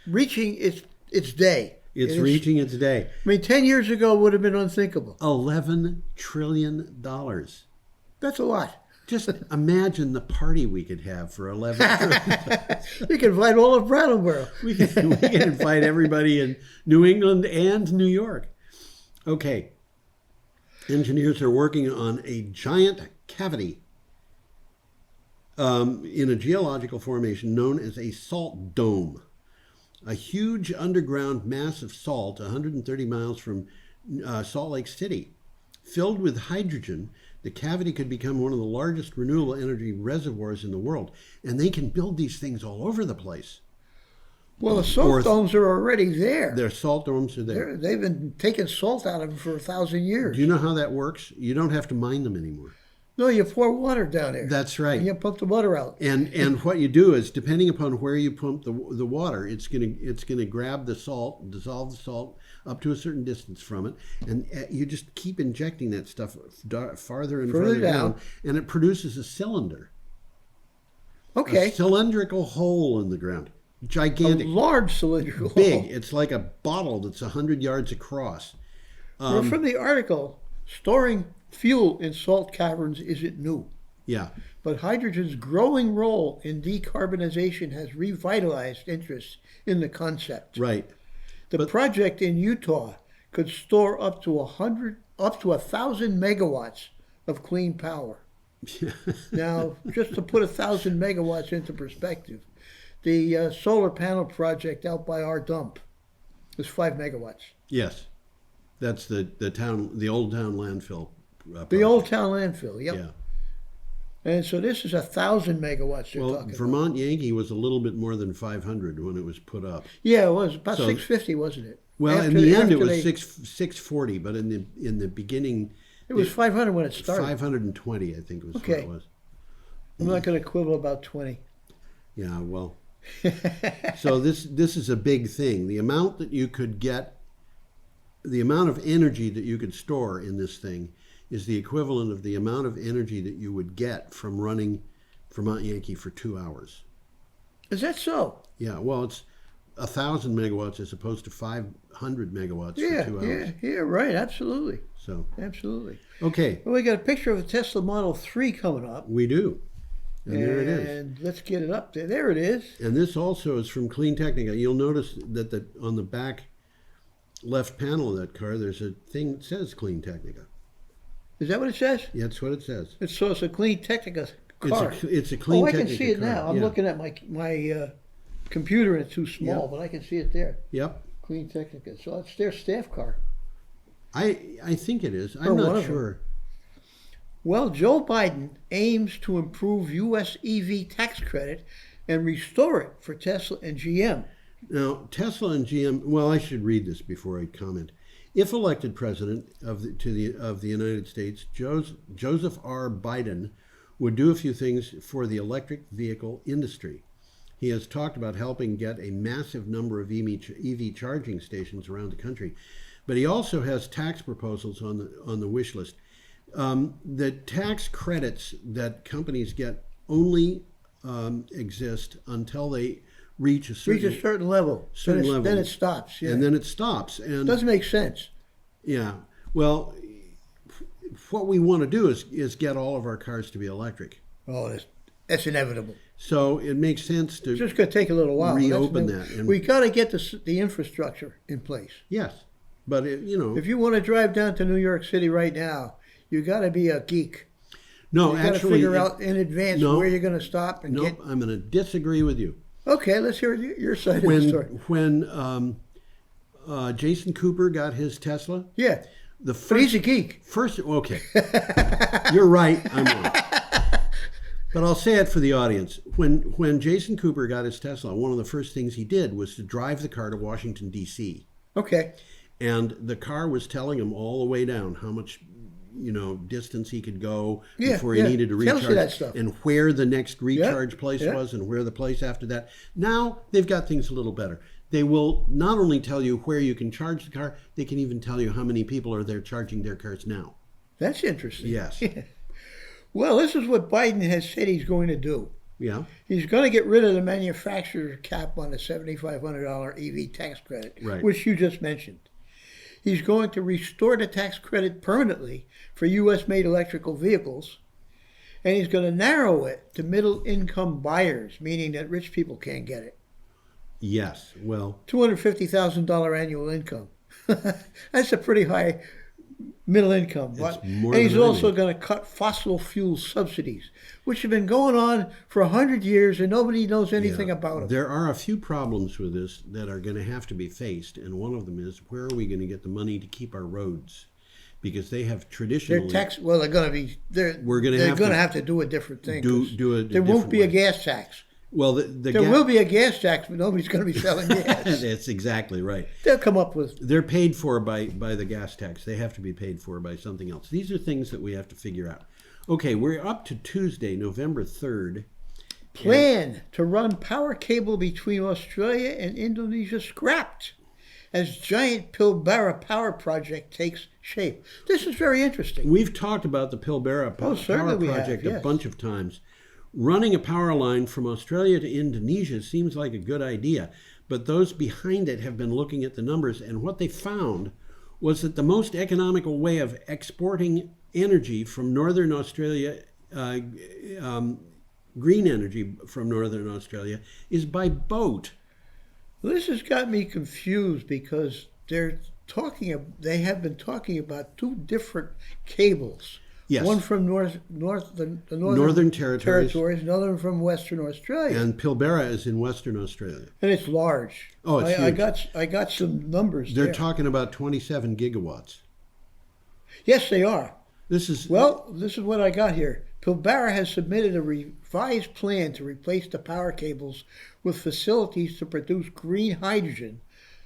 reaching its day. It's reaching its day. I mean, 10 years ago would have been unthinkable. $11 trillion. That's a lot. Just imagine the party we could have for $11 trillion. You can invite all of Brattleboro. We can invite everybody in New England and New York. Okay. Engineers are working on a giant cavity in a geological formation known as a salt dome. A huge underground mass of salt 130 miles from Salt Lake City. Filled with hydrogen, the cavity could become one of the largest renewable energy reservoirs in the world. And they can build these things all over the place. Well, the salt domes are already there. Their salt domes are there. They've been taking salt out of them for 1,000 years. Do you know how that works? You don't have to mine them anymore. No, you pour water down there. That's right. And you pump the water out. And what you do is, depending upon where you pump the water, it's gonna grab the salt, dissolve the salt, up to a certain distance from it, and you just keep injecting that stuff farther and Further farther down. down, and it produces a cylinder. Okay. A cylindrical hole in the ground. A Gigantic. large cylindrical Big. hole. It's like a bottle that's 100 yards across. Well, from the article, storing fuel in salt caverns isn't new. Yeah. But hydrogen's growing role in decarbonization has revitalized interest in the concept. Right. The project in Utah could store up to 1,000 megawatts of clean power. Now, just to put 1,000 megawatts into perspective, the solar panel project out by our dump is 5 megawatts. Yes. That's the old town landfill. The old town landfill, yep. Yeah. And so this is 1,000 megawatts they're Well, talking Vermont Yankee was a little bit more than 500 when it was put up. Yeah, it was about So- 650, wasn't it? Well, After in the end, it after was they- 640, but in the beginning, It was 500 when it started. 520, I think was what Okay. it was. I'm not going to quibble about 20. Yeah, well. So this is a big thing. The amount that you could get, the amount of energy that you could store in this thing is the equivalent of the amount of energy that you would get from running Vermont Yankee for 2 hours. Is that so? Yeah, well, it's 1,000 megawatts as opposed to 500 megawatts Yeah, for 2 hours. yeah, right, absolutely. So, Absolutely. okay, Well, we got a picture of a Tesla Model 3 coming up. we do. And there it is. And let's get it up there. There it is. And this also is from Cleantech. You'll notice that on the back left panel of that car, there's a thing that says Cleantech. Is that what it says? Yeah, that's what it says. It's a Clean Technica car. It's a Cleantech. Oh, I can see it now. I'm yeah. looking at my computer and it's too small, Yeah. but I can see it there. Yep. Clean Technica. So it's their staff car. I think it is. Or I'm one not of them. sure. Well, Joe Biden aims to improve U.S. EV tax credit and restore it for Tesla and GM. Now, Tesla and GM. Well, I should read this before I comment. If elected president of the United States, Joseph R. Biden would do a few things for the electric vehicle industry. He has talked about helping get a massive number of EV charging stations around the country, but he also has tax proposals on the wish list. The tax credits that companies get only exist until they reach a certain level. level. Then it stops. Yeah. And then it stops. And doesn't make sense. yeah, well, what we want to do is get all of our cars to be electric. Oh, that's inevitable. So it makes sense to It's just going to take a little while. reopen that. And We got to get the infrastructure in place. yes, but If you want to drive down to New York City right now, you got to be a geek. no, You got to actually, figure out in advance no. where you're going to stop and no, get. I'm going to disagree with you. Okay, let's hear your side of the story. When Jason Cooper got his Tesla, Yeah, the but he's a geek. okay, you're right. I'm wrong. But I'll say it for the audience. When Jason Cooper got his Tesla, one of the first things he did was to drive the car to Washington, D.C. Okay. And the car was telling him all the way down how much, distance he could go Yeah, before he yeah. needed to Tells recharge, you that stuff. and where the next recharge place yeah. was, and where the place after that. Now they've got things a little better. They will not only tell you where you can charge the car, they can even tell you how many people are there charging their cars now. That's interesting. Yes. Well, this is what Biden has said he's going to do. Yeah. He's going to get rid of the manufacturer cap on the $7,500 EV tax credit, Right. which you just mentioned. He's going to restore the tax credit permanently for U.S.-made electrical vehicles, and he's going to narrow it to middle-income buyers, meaning that rich people can't get it. Yes. Well, $250,000 annual income. That's a pretty high middle income. It's more And he's than also anything. going to cut fossil fuel subsidies, which have been going on for 100 years and nobody knows anything yeah, about them. there are a few problems with this that are going to have to be faced, and one of them is where are we going to get the money to keep our roads? Because they have traditionally They're going to have to do a different thing. do it. There won't be a gas tax. Well, There will be a gas tax, but nobody's going to be selling gas. That's exactly right. They'll come up with. They're paid for by the gas tax. They have to be paid for by something else. These are things that we have to figure out. Okay, we're up to Tuesday, November 3rd. Plan to run power cable between Australia and Indonesia scrapped. as giant Pilbara power project takes shape. This is very interesting. We've talked about the Pilbara power project a bunch of times. Running a power line from Australia to Indonesia seems like a good idea, but those behind it have been looking at the numbers, and what they found was that the most economical way of exporting energy from Northern Australia, green energy from Northern Australia, is by boat. This has got me confused because they have been talking about two different cables. Yes. One from the Northern Territories, another from Western Australia. And Pilbara is in Western Australia. And it's large. Oh, it's huge. I got some numbers They're there. talking about 27 gigawatts. Yes, they are. This is what I got here. Pilbara has submitted a revised plan to replace the power cables with facilities to produce green hydrogen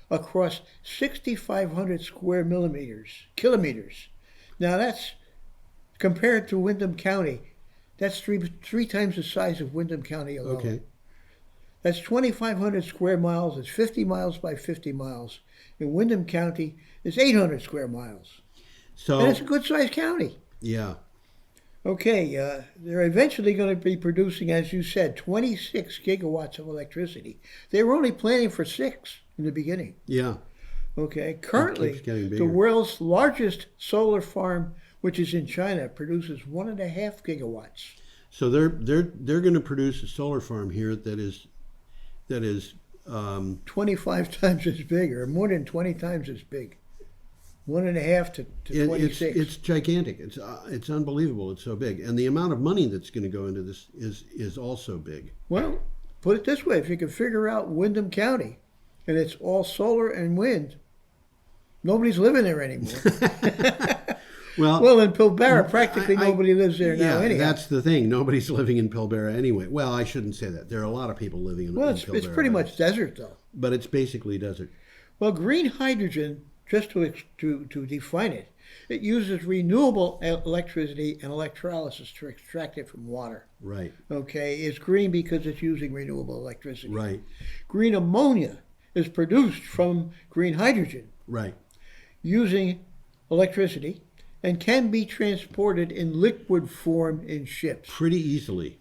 across 6,500 square kilometers. Now that's compared to Windham County. That's three times the size of Windham County alone. Okay. That's 2,500 square miles. It's 50 miles by 50 miles. In Windham County, it's 800 square miles. And it's a good-sized county. Yeah. Okay, they're eventually going to be producing, as you said, 26 gigawatts of electricity. They were only planning for 6 in the beginning. Yeah. Okay, currently, the world's largest solar farm, which is in China, produces 1.5 gigawatts. So they're going to produce a solar farm here that is 25 times as big, or more than 20 times as big. 1.5 to 26. It's gigantic. It's unbelievable. It's so big, and the amount of money that's going to go into this is also big. Well, put it this way: if you can figure out Windham County, and it's all solar and wind, nobody's living there anymore. Well, in Pilbara, practically nobody lives there now. Anyhow, that's the thing. Nobody's living in Pilbara anyway. Well, I shouldn't say that. There are a lot of people living in Pilbara. It's pretty much desert, though. But it's basically desert. Well, green hydrogen. Just to define it, it uses renewable electricity and electrolysis to extract it from water. Right. Okay, it's green because it's using renewable electricity. Right. Green ammonia is produced from green hydrogen. Right. Using electricity and can be transported in liquid form in ships. Pretty easily.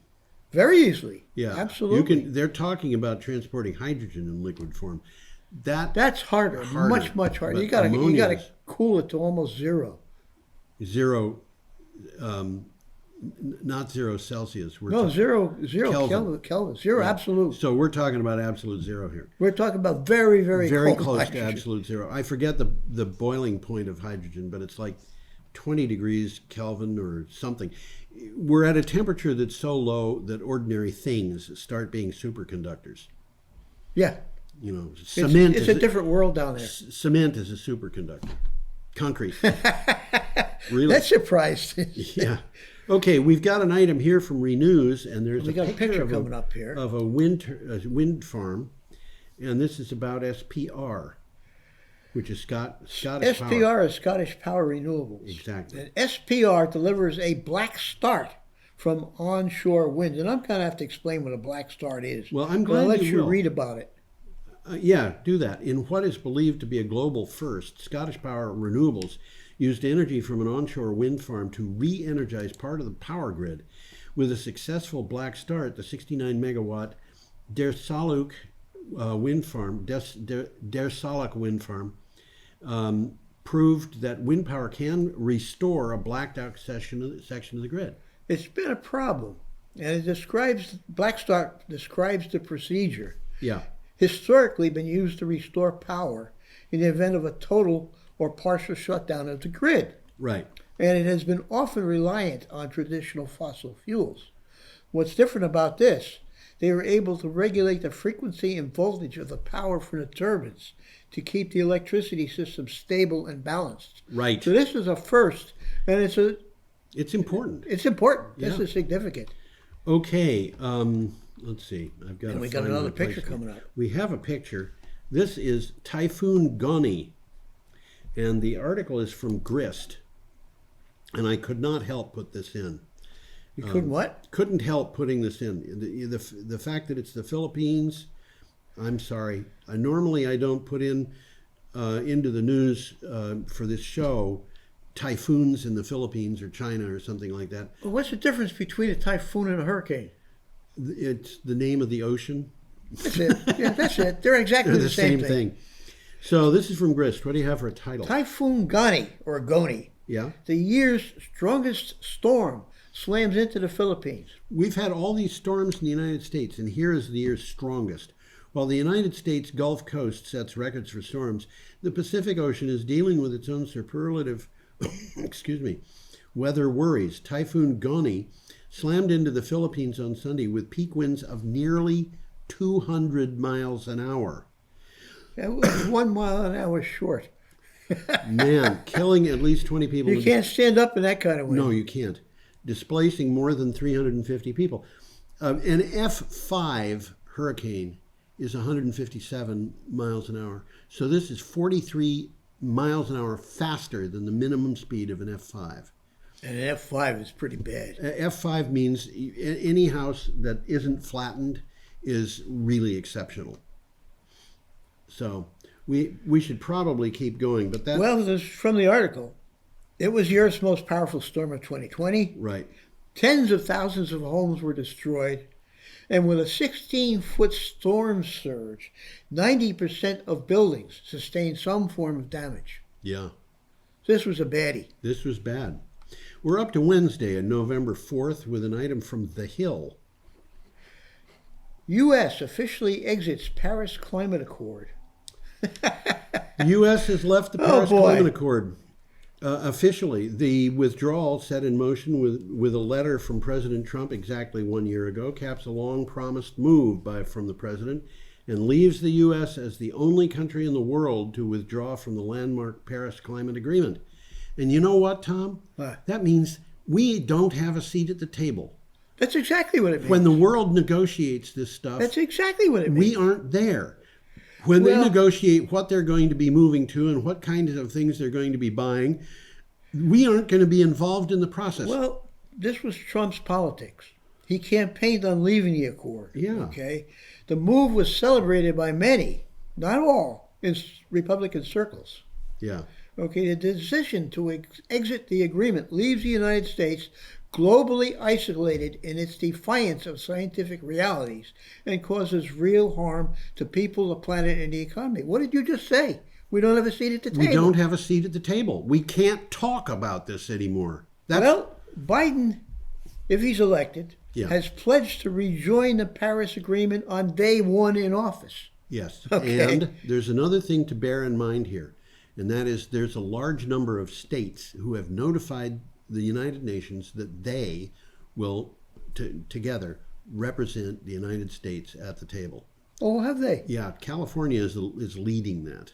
Very easily. Yeah. Absolutely. They're talking about transporting hydrogen in liquid form. That's harder, much harder. You gotta cool it to almost zero. Not 0 Celsius. Zero Kelvin. Zero absolute. So we're talking about absolute zero here. We're talking about very close hydrogen. to absolute zero. I forget the boiling point of hydrogen, but it's like 20 degrees Kelvin or something. We're at a temperature that's so low that ordinary things start being superconductors. Yeah. You know, cement. It's a different world down there. Cement is a superconductor. Concrete. Really? That surprised. Yeah. Okay, we've got an item here from Renews, and there's a picture coming up here of a wind farm, and this is about SPR, which is Scottish Power. SPR is Scottish Power Renewables. Exactly. And SPR delivers a black start from onshore wind, and I'm going to have to explain what a black start is. Well, I'm glad I'll let you will. read about it. Yeah, do that. In what is believed to be a global first, Scottish Power Renewables used energy from an onshore wind farm to re-energize part of the power grid. With a successful black start, the 69 megawatt Der Saluk wind farm proved that wind power can restore a blacked out section of the grid. It's been a problem, and black start describes the procedure. Yeah. Historically been used to restore power in the event of a total or partial shutdown of the grid. Right. And it has been often reliant on traditional fossil fuels. What's different about this, they were able to regulate the frequency and voltage of the power from the turbines to keep the electricity system stable and balanced. Right. So this is a first, and it's important. It's important. Yeah. This is significant. Okay. Let's see. We got another picture coming up. We have a picture. This is Typhoon Goni, and the article is from Grist, and I could not help put this in. You couldn't what? Couldn't help putting this in. The fact that it's the Philippines, I'm sorry. Normally I don't put in into the news for this show typhoons in the Philippines or China or something like that. Well, what's the difference between a typhoon and a hurricane? It's the name of the ocean. That's it. Yeah, that's it. They're exactly They're the same thing. So this is from Grist. What do you have for a title? Typhoon Goni, or Goni. Yeah. The year's strongest storm slams into the Philippines. We've had all these storms in the United States, and here is the year's strongest. While the United States Gulf Coast sets records for storms, the Pacific Ocean is dealing with its own superlative weather worries. Typhoon Goni slammed into the Philippines on Sunday with peak winds of nearly 200 miles an hour. That was 1 mile an hour short. Man, killing at least 20 people. You can't stand up in that kind of wind. No, you can't. Displacing more than 350 people. An F5 hurricane is 157 miles an hour. So this is 43 miles an hour faster than the minimum speed of an F5. And an F5 is pretty bad. F5 means any house that isn't flattened is really exceptional. So we should probably keep going, but that... Well, this is from the article. It was the Earth's most powerful storm of 2020. Right. Tens of thousands of homes were destroyed. And with a 16-foot storm surge, 90% of buildings sustained some form of damage. Yeah. This was a baddie. This was bad. We're up to Wednesday, on November 4th, with an item from The Hill. U.S. officially exits Paris Climate Accord. The U.S. has left the Paris Climate Accord. Officially, the withdrawal set in motion with a letter from President Trump exactly 1 year ago caps a long-promised move from the president and leaves the U.S. as the only country in the world to withdraw from the landmark Paris Climate Agreement. And you know what, Tom? What? That means we don't have a seat at the table. That's exactly what it means. When the world negotiates this stuff, that's exactly what it means. We aren't there. When they negotiate what they're going to be moving to and what kinds of things they're going to be buying, we aren't going to be involved in the process. Well, this was Trump's politics. He campaigned on leaving the accord. Yeah. Okay. The move was celebrated by many, not all, in Republican circles. Yeah. Okay. The decision to exit the agreement leaves the United States globally isolated in its defiance of scientific realities and causes real harm to people, the planet, and the economy. What did you just say? We don't have a seat at the table. We don't have a seat at the table. We can't talk about this anymore. Well, Biden, if he's elected, has pledged to rejoin the Paris Agreement on day one in office. Yes. Okay. And there's another thing to bear in mind here, and that is there's a large number of states who have notified the United Nations that they will together represent the United States at the table. Oh, have they? Yeah, California is leading that.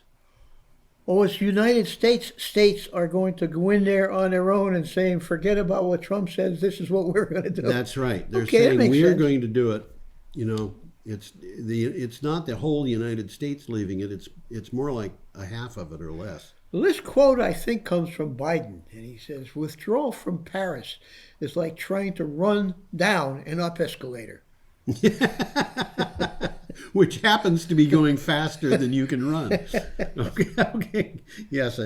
Oh, it's United States states are going to go in there on their own and saying, forget about what Trump says, this is what we're going to do. That's right. They're okay, saying we are sense. going to do it. You know, it's not the whole United States leaving it. It's more like a half of it or less. Well, this quote, I think, comes from Biden, and he says, withdrawal from Paris is like trying to run down an up escalator. Which happens to be going faster than you can run. Okay. Yes,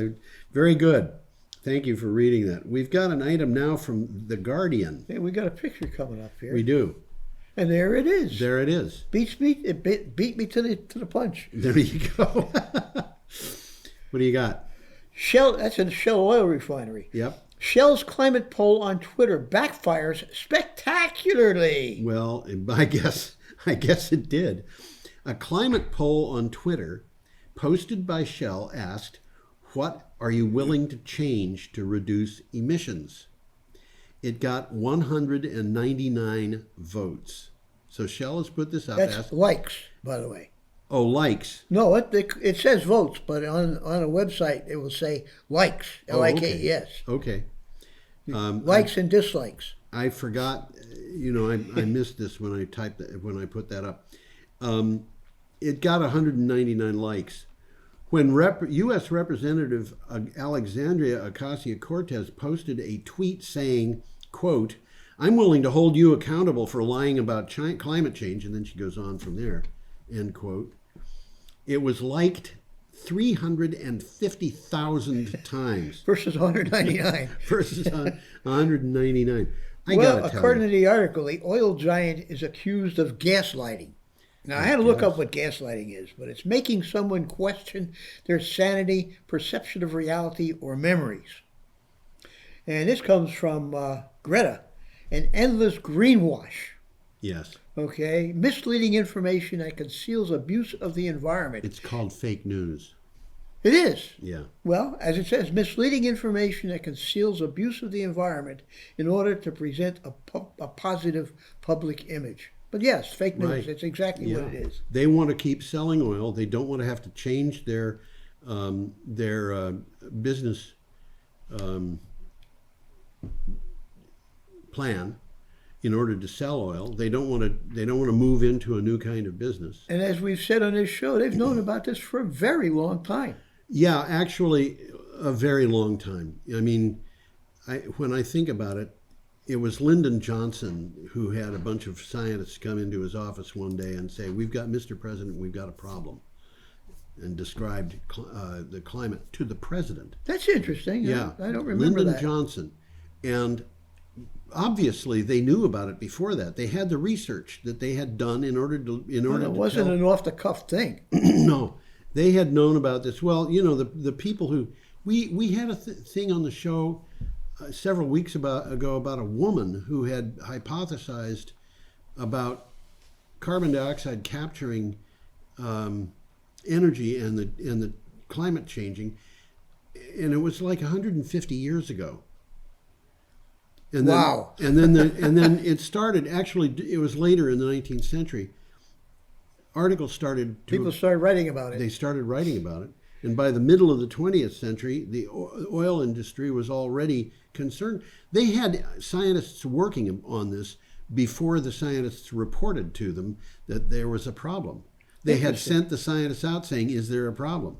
very good. Thank you for reading that. We've got an item now from The Guardian. Hey, we got a picture coming up here. We do. And there it is. There it is. It beat me to the punch. There you go. What do you got? Shell, that's a Shell oil refinery. Yep. Shell's climate poll on Twitter backfires spectacularly. Well, I guess it did. A climate poll on Twitter posted by Shell asked, "What are you willing to change to reduce emissions?" It got 199 votes. So Shell has put this up. That's likes, by the way. Oh, likes. No, it says votes, but on a website it will say likes, L-I-K-E-S. Okay. Likes and dislikes. I forgot. I missed this when I put that up. It got 199 likes. When U.S. Representative Alexandria Ocasio-Cortez posted a tweet saying, quote, "I'm willing to hold you accountable for lying about climate change," and then she goes on from there, end quote. It was liked 350,000 times versus 199. versus 199. Well, according to the article, the oil giant is accused of gaslighting. Now, I had to look up what gaslighting is, but it's making someone question their sanity, perception of reality, or memories. And this comes from Greta, an endless greenwash. Yes. Okay, misleading information that conceals abuse of the environment. It's called fake news. It is. Yeah. Well, as it says, misleading information that conceals abuse of the environment in order to present a positive public image. But yes, fake news. Right. That's exactly what it is. They want to keep selling oil. They don't want to have to change their business plan in order to sell oil. They don't want to move into a new kind of business. And as we've said on this show, they've known about this for a very long time. Yeah, actually, a very long time. I mean, when I think about it, it was Lyndon Johnson who had a bunch of scientists come into his office one day and say, Mr. President, we've got a problem, and described the climate to the president. That's interesting. Yeah. I don't remember Lyndon that. Johnson. And obviously, they knew about it before that. They had the research that they had done in order to It wasn't an off-the-cuff thing. No, they had known about this. Well, the people who we had a thing on the show several weeks ago about a woman who had hypothesized about carbon dioxide capturing energy and the climate changing, and it was like 150 years ago. And then, wow! And then it started. Actually, it was later in the 19th century. Articles started. People started writing about it. They started writing about it, and by the middle of the 20th century, the oil industry was already concerned. They had scientists working on this before the scientists reported to them that there was a problem. They had sent the scientists out saying, "Is there a problem?"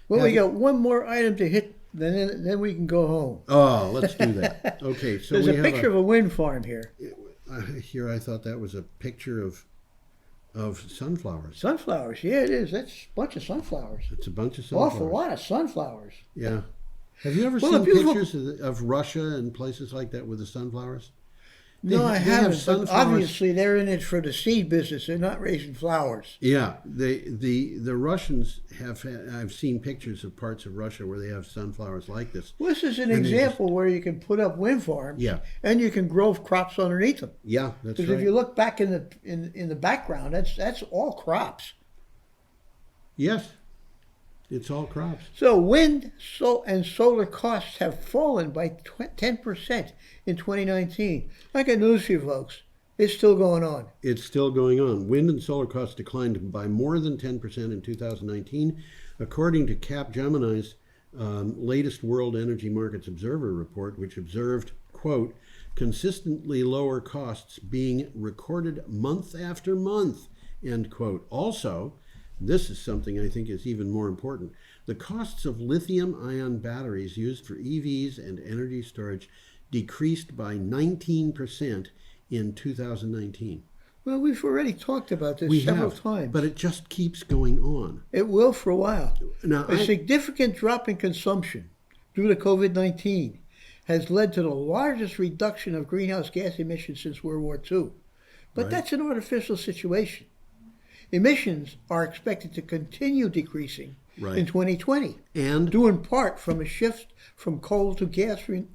Well, we got one more item to hit. Then we can go home. Oh, let's do that. Okay, so there's a picture of a wind farm here. Here, I thought that was a picture of sunflowers. Sunflowers, yeah, it is. That's a bunch of sunflowers. It's a bunch of sunflowers. Awful lot of sunflowers. Yeah. Have you ever seen pictures of Russia and places like that with the sunflowers? No, I haven't. But obviously, they're in it for the seed business. They're not raising flowers. Yeah, the Russians have. I've seen pictures of parts of Russia where they have sunflowers like this. Well, this is an example where you can put up wind farms. Yeah. And you can grow crops underneath them. Yeah, that's right. Because if you look back in the background, that's all crops. Yes. It's all crops. So wind and solar costs have fallen by 10% in 2019. I got news for you folks. It's still going on. It's still going on. Wind and solar costs declined by more than 10% in 2019, according to Capgemini's latest World Energy Markets Observer report, which observed, quote, consistently lower costs being recorded month after month, end quote. Also, this is something I think is even more important. The costs of lithium-ion batteries used for EVs and energy storage decreased by 19% in 2019. Well, we've already talked about this several times. But it just keeps going on. It will for a while. Now, a significant drop in consumption due to COVID-19 has led to the largest reduction of greenhouse gas emissions since World War II. But that's an artificial situation. Emissions are expected to continue decreasing in 2020, and due in part from a shift from coal to gas from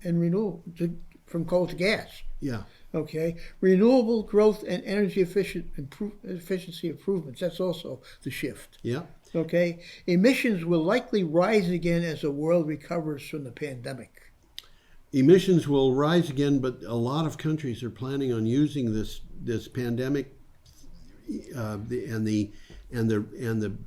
coal to gas. Yeah. Okay. Renewable growth and energy efficiency improvements. That's also the shift. Yeah. Okay. Emissions will likely rise again as the world recovers from the pandemic. Emissions will rise again, but a lot of countries are planning on using this pandemic and the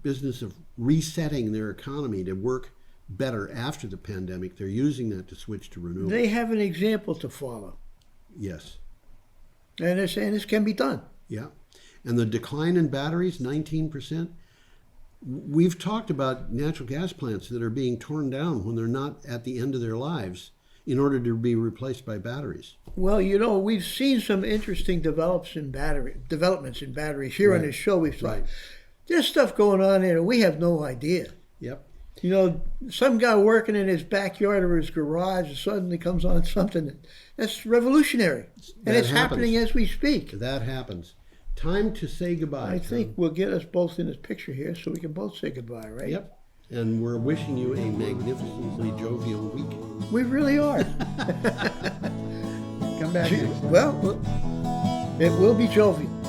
business of resetting their economy to work better after the pandemic. They're using that to switch to renewables. They have an example to follow. Yes. And they're saying this can be done. Yeah. And the decline in batteries, 19%. We've talked about natural gas plants that are being torn down when they're not at the end of their lives in order to be replaced by batteries. Well, we've seen some interesting developments in batteries here on this show. We've thought there's stuff going on there and we have no idea. Yep. You know, some guy working in his backyard or his garage suddenly comes on something that's revolutionary. And it's happening as we speak. That happens. Time to say goodbye. I think we'll get us both in this picture here so we can both say goodbye, right? Yep. And we're wishing you a magnificently jovial week. We really are. Come back next time. Well, it will be jovial.